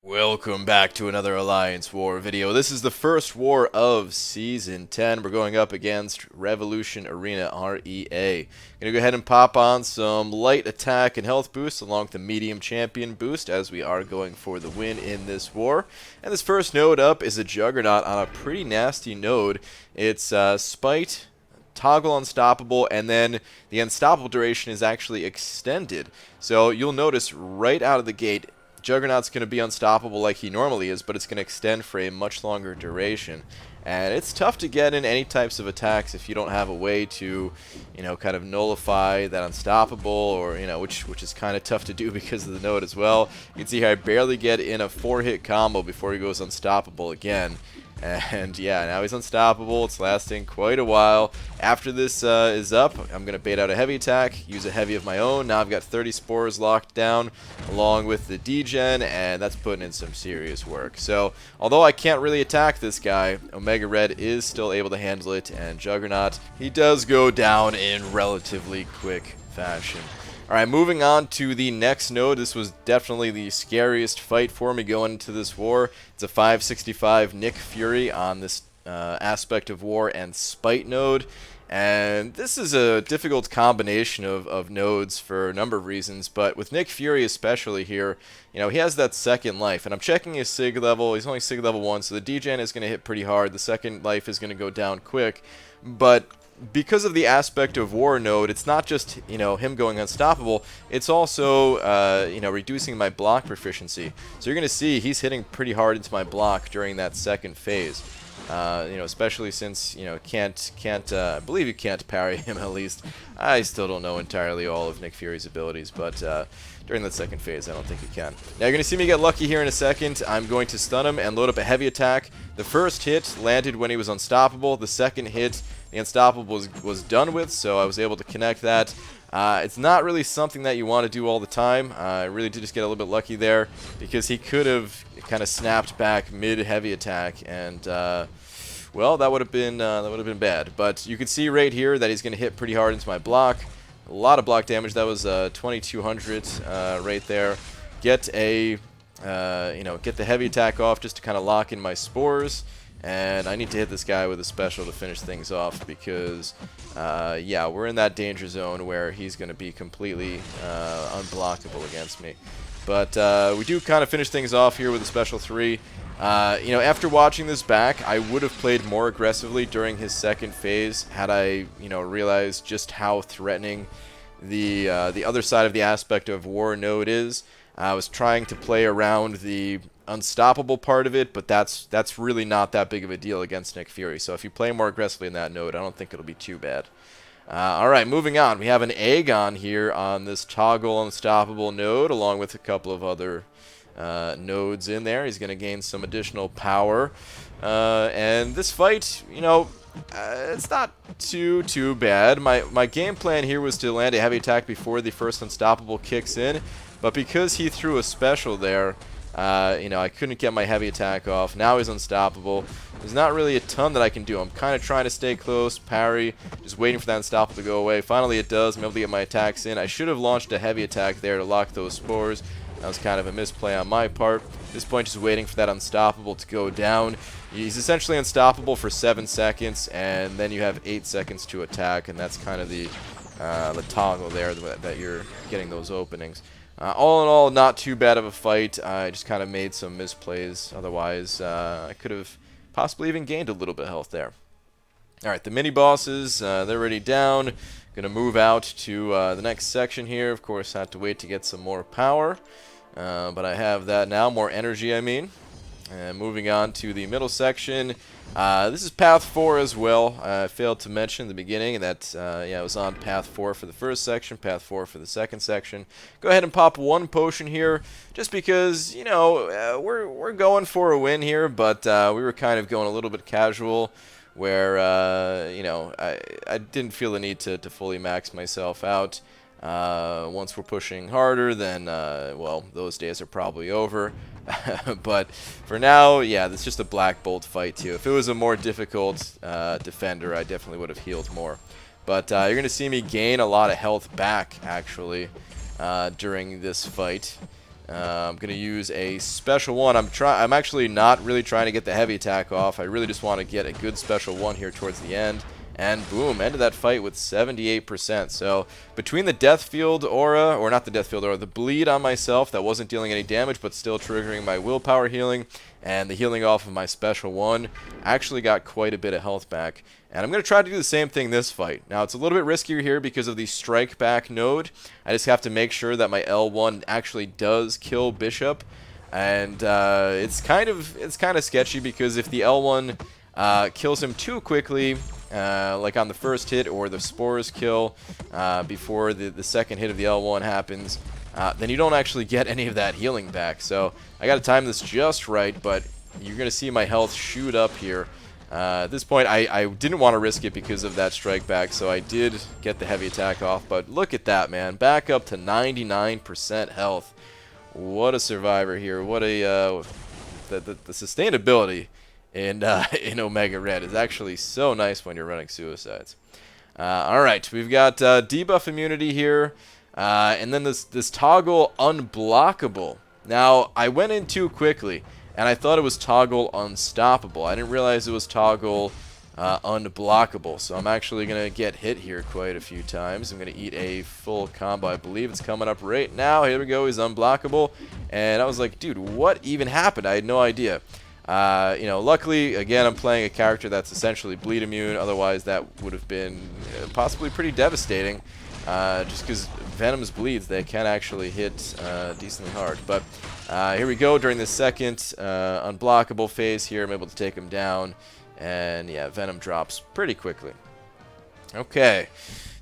Welcome back to another Alliance War video. This is the first war of Season 10. We're going up against Revolution Arena, REA. Gonna go ahead and pop on some light attack and health boost along with the medium champion boost as we are going for the win in this war. And this first node up is a Juggernaut on a pretty nasty node. It's Spite, Toggle Unstoppable, and then the Unstoppable duration is actually extended. So you'll notice right out of the gate, Juggernaut's going to be unstoppable like he normally is, but it's going to extend for a much longer duration. And it's tough to get in any types of attacks if you don't have a way to, kind of nullify that unstoppable, or, which is kind of tough to do because of the node as well. You can see here I barely get in a 4-hit combo before he goes unstoppable again. And yeah, now he's unstoppable. It's lasting quite a while. After this is up, I'm going to bait out a heavy attack, use a heavy of my own. Now I've got 30 spores locked down along with the degen, and that's putting in some serious work. So, although I can't really attack this guy, Omega Red is still able to handle it, and Juggernaut, he does go down in relatively quick fashion. Alright, moving on to the next node. This was definitely the scariest fight for me going into this war. It's a 565 Nick Fury on this aspect of war and Spite node. And this is a difficult combination of nodes for a number of reasons, but with Nick Fury especially here, he has that second life, and I'm checking his Sig level. He's only Sig level 1, so the degen is going to hit pretty hard. The second life is going to go down quick, but because of the aspect of war node, it's not just, him going unstoppable, it's also, reducing my block proficiency. So you're going to see he's hitting pretty hard into my block during that second phase. Especially since, I believe you can't parry him at least. I still don't know entirely all of Nick Fury's abilities, but during that second phase, I don't think you can. Now, you're going to see me get lucky here in a second. I'm going to stun him and load up a heavy attack. The first hit landed when he was unstoppable. The second hit, the unstoppable was done with, so I was able to connect that. It's not really something that you want to do all the time. I really did just get a little bit lucky there because he could have kind of snapped back mid-heavy attack, and well, that would have been bad. But you can see right here that he's going to hit pretty hard into my block. A lot of block damage. That was 2200 right there. Get a get the heavy attack off just to kind of lock in my spores. And I need to hit this guy with a special to finish things off because, yeah, we're in that danger zone where he's going to be completely unblockable against me. But we do kind of finish things off here with a special 3. After watching this back, I would have played more aggressively during his second phase had I, realized just how threatening the other side of the aspect of war node is. I was trying to play around the unstoppable part of it, but that's really not that big of a deal against Nick Fury. So if you play more aggressively in that node, I don't think it'll be too bad. Alright, moving on. We have an Aegon here on this toggle unstoppable node, along with a couple of other nodes in there. He's going to gain some additional power. And this fight, it's not too bad. My game plan here was to land a heavy attack before the first unstoppable kicks in, but because he threw a special there, I couldn't get my heavy attack off. Now he's unstoppable. There's not really a ton that I can do. I'm kind of trying to stay close, parry, just waiting for that unstoppable to go away. Finally it does. I'm able to get my attacks in. I should have launched a heavy attack there to lock those spores. That was kind of a misplay on my part. At this point, just waiting for that unstoppable to go down. He's essentially unstoppable for 7 seconds, and then you have 8 seconds to attack, and that's kind of the toggle there that you're getting those openings. All in all, not too bad of a fight. I just kind of made some misplays. Otherwise, I could have possibly even gained a little bit of health there. Alright, the mini-bosses, they're already down. Gonna move out to the next section here. Of course, I have to wait to get some more power. But I have that now, more energy, I mean. And moving on to the middle section. This is Path 4 as well. I failed to mention in the beginning that I was on Path 4 for the first section, Path 4 for the second section. Go ahead and pop one potion here, just because, we're going for a win here, but we were kind of going a little bit casual, where, I didn't feel the need to fully max myself out. Once we're pushing harder, then, well, those days are probably over. But for now, yeah, it's just a Black Bolt fight too. If it was a more difficult defender, I definitely would have healed more. But you're going to see me gain a lot of health back, actually, during this fight. I'm going to use a special one. I'm actually not really trying to get the heavy attack off. I really just want to get a good special one here towards the end. And boom, ended that fight with 78%. So between the Death Field aura, or not the Death Field aura, the bleed on myself that wasn't dealing any damage but still triggering my willpower healing, and the healing off of my special one, I actually got quite a bit of health back. And I'm going to try to do the same thing this fight. Now, it's a little bit riskier here because of the strike back node. I just have to make sure that my L1 actually does kill Bishop. And it's kind of sketchy because if the L1 kills him too quickly, like on the first hit, or the spores kill before the second hit of the L1 happens, then you don't actually get any of that healing back. So I got to time this just right, but you're going to see my health shoot up here. At this point, I didn't want to risk it because of that strike back, so I did get the heavy attack off. But look at that, man. Back up to 99% health. What a survivor here. What a... the sustainability in Omega Red is actually so nice when you're running suicides. Alright, we've got debuff immunity here, and then this toggle unblockable. Now, I went in too quickly, and I thought it was toggle unstoppable. I didn't realize it was toggle unblockable, so I'm actually going to get hit here quite a few times. I'm going to eat a full combo. I believe it's coming up right now. Here we go. He's unblockable, and I was like, dude, what even happened? I had no idea. You know, luckily, again, I'm playing a character that's essentially bleed immune. Otherwise, that would have been possibly pretty devastating. Just because Venom's bleeds, they can actually hit decently hard. But here we go. During the second unblockable phase here, I'm able to take him down. And yeah, Venom drops pretty quickly. Okay.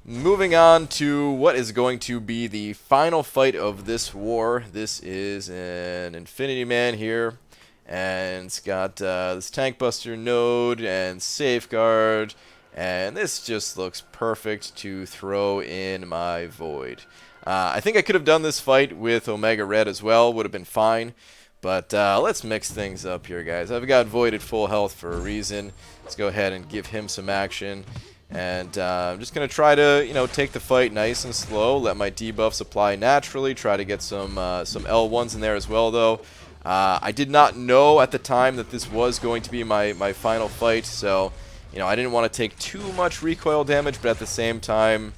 Moving on to what is going to be the final fight of this war. This is an Infinity Man here. And it's got this Tank Buster node and Safeguard, and this just looks perfect to throw in my Void. I think I could have done this fight with Omega Red as well, would have been fine, but let's mix things up here, guys. I've got Void at full health for a reason. Let's go ahead and give him some action, and I'm just going to try to, you know, take the fight nice and slow, let my debuffs apply naturally, try to get some L1s in there as well, though. I did not know at the time that this was going to be my final fight, so, you know, I didn't want to take too much recoil damage, but at the same time,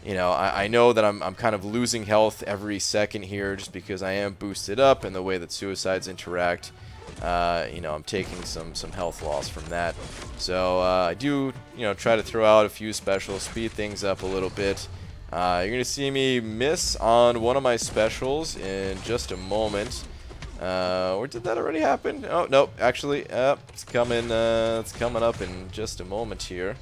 you know, I know that I'm kind of losing health every second here just because I am boosted up, and the way that suicides interact, you know, I'm taking some health loss from that. So I do, you know, try to throw out a few specials, speed things up a little bit. You're going to see me miss on one of my specials in just a moment. Or did that already happen? Oh, no, actually, it's coming up in just a moment here.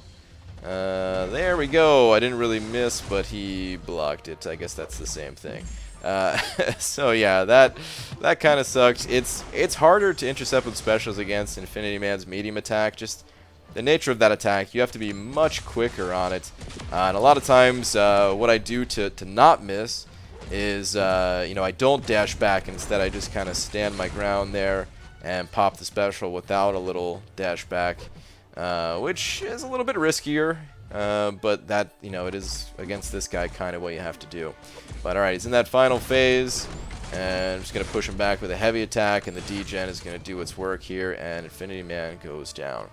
There we go. I didn't really miss, but he blocked it. I guess that's the same thing. So yeah, that kind of sucked. It's harder to intercept with specials against Infinity Man's medium attack. Just the nature of that attack, you have to be much quicker on it. And a lot of times, what I do to not miss is, you know, I don't dash back. Instead, I just kind of stand my ground there and pop the special without a little dash back, which is a little bit riskier, but that, you know, it is against this guy kind of what you have to do. But alright, he's in that final phase, and I'm just going to push him back with a heavy attack, and the D-Gen is going to do its work here, and Infinity Man goes down.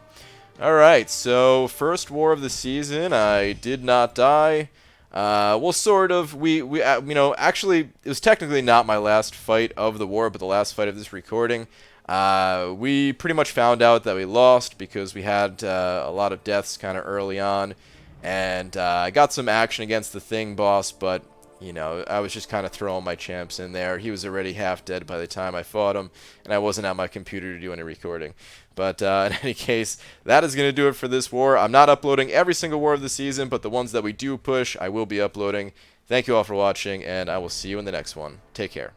Alright, so first war of the season, I did not die. Well, sort of. You know, actually, it was technically not my last fight of the war, but the last fight of this recording. We pretty much found out that we lost because we had a lot of deaths kind of early on, and I got some action against the Thing boss, but, you know, I was just kind of throwing my champs in there. He was already half dead by the time I fought him, and I wasn't at my computer to do any recording. But in any case, that is going to do it for this war. I'm not uploading every single war of the season, but the ones that we do push, I will be uploading. Thank you all for watching, and I will see you in the next one. Take care.